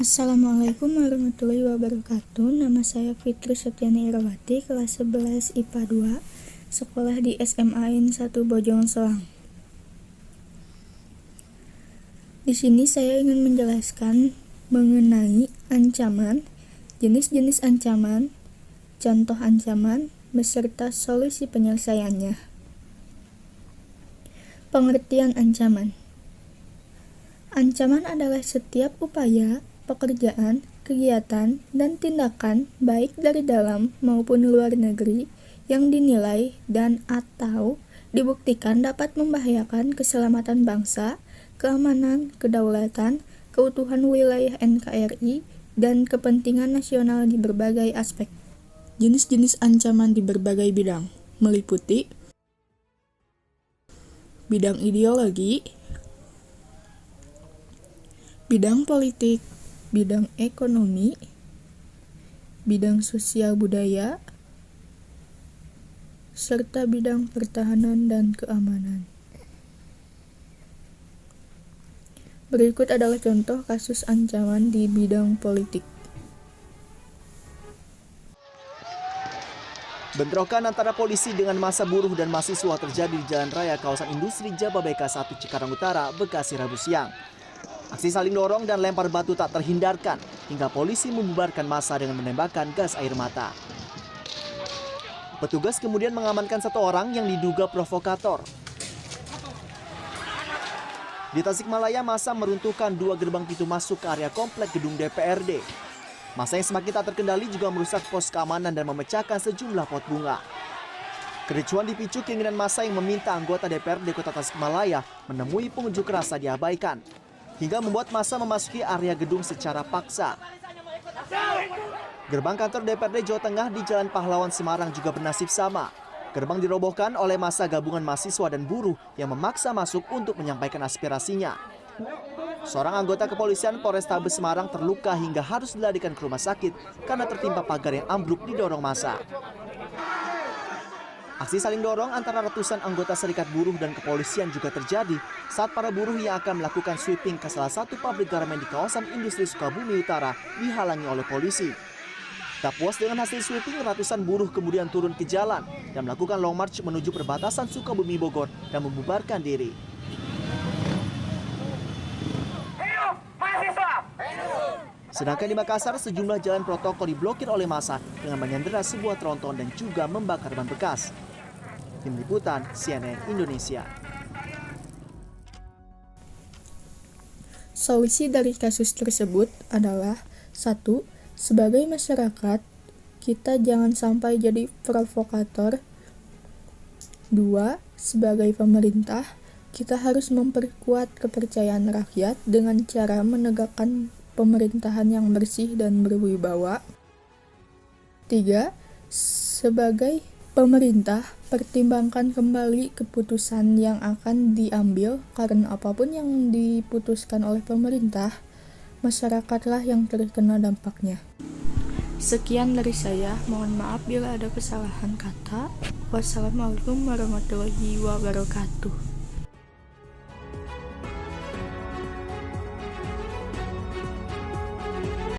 Assalamualaikum warahmatullahi wabarakatuh. Nama saya Fitri Septiani Irawati, kelas 11 IPA 2, sekolah di SMA N 1 Bojong Soang. Di sini saya ingin menjelaskan mengenai ancaman, jenis-jenis ancaman, contoh ancaman, beserta solusi penyelesaiannya. Pengertian ancaman. Ancaman adalah setiap upaya, pekerjaan, kegiatan, dan tindakan baik dari dalam maupun luar negeri yang dinilai dan atau dibuktikan dapat membahayakan keselamatan bangsa, keamanan, kedaulatan, keutuhan wilayah NKRI, dan kepentingan nasional di berbagai aspek. Jenis-jenis ancaman di berbagai bidang meliputi bidang ideologi, bidang politik, bidang ekonomi, bidang sosial budaya, serta bidang pertahanan dan keamanan. Berikut adalah contoh kasus ancaman di bidang politik. Bentrokan antara polisi dengan massa buruh dan mahasiswa terjadi di Jalan Raya Kawasan Industri Jababeka 1 Cikarang Utara, Bekasi, Rabu siang. Aksi saling dorong dan lempar batu tak terhindarkan hingga polisi membubarkan massa dengan menembakkan gas air mata. Petugas kemudian mengamankan satu orang yang diduga provokator. Di Tasikmalaya, massa meruntuhkan 2 gerbang pintu masuk ke area komplek gedung DPRD. Massa yang semakin tak terkendali juga merusak pos keamanan dan memecahkan sejumlah pot bunga. Kericuhan dipicu keinginan massa yang meminta anggota DPRD Kota Tasikmalaya menemui pengunjuk rasa diabaikan, hingga membuat massa memasuki area gedung secara paksa. Gerbang kantor DPRD Jawa Tengah di Jalan Pahlawan Semarang juga bernasib sama. Gerbang dirobohkan oleh massa gabungan mahasiswa dan buruh yang memaksa masuk untuk menyampaikan aspirasinya. Seorang anggota kepolisian Polrestabes Semarang terluka hingga harus dilarikan ke rumah sakit karena tertimpa pagar yang ambruk didorong massa. Aksi saling dorong antara ratusan anggota serikat buruh dan kepolisian juga terjadi saat para buruh yang akan melakukan sweeping ke salah satu pabrik garmen di kawasan industri Sukabumi Utara dihalangi oleh polisi. Tak puas dengan hasil sweeping, ratusan buruh kemudian turun ke jalan dan melakukan long march menuju perbatasan Sukabumi Bogor dan membubarkan diri. Sedangkan di Makassar, sejumlah jalan protokol diblokir oleh massa dengan menyandera sebuah tronton dan juga membakar ban bekas. Tim Liputan CNN Indonesia. Solusi dari kasus tersebut adalah 1. Sebagai masyarakat, kita jangan sampai jadi provokator. 2. Sebagai pemerintah, kita harus memperkuat kepercayaan rakyat dengan cara menegakkan pemerintahan yang bersih dan berwibawa. 3. Sebagai pemerintah, pertimbangkan kembali keputusan yang akan diambil karena apapun yang diputuskan oleh pemerintah, masyarakatlah yang terkena dampaknya. Sekian dari saya, mohon maaf bila ada kesalahan kata. Wassalamualaikum warahmatullahi wabarakatuh.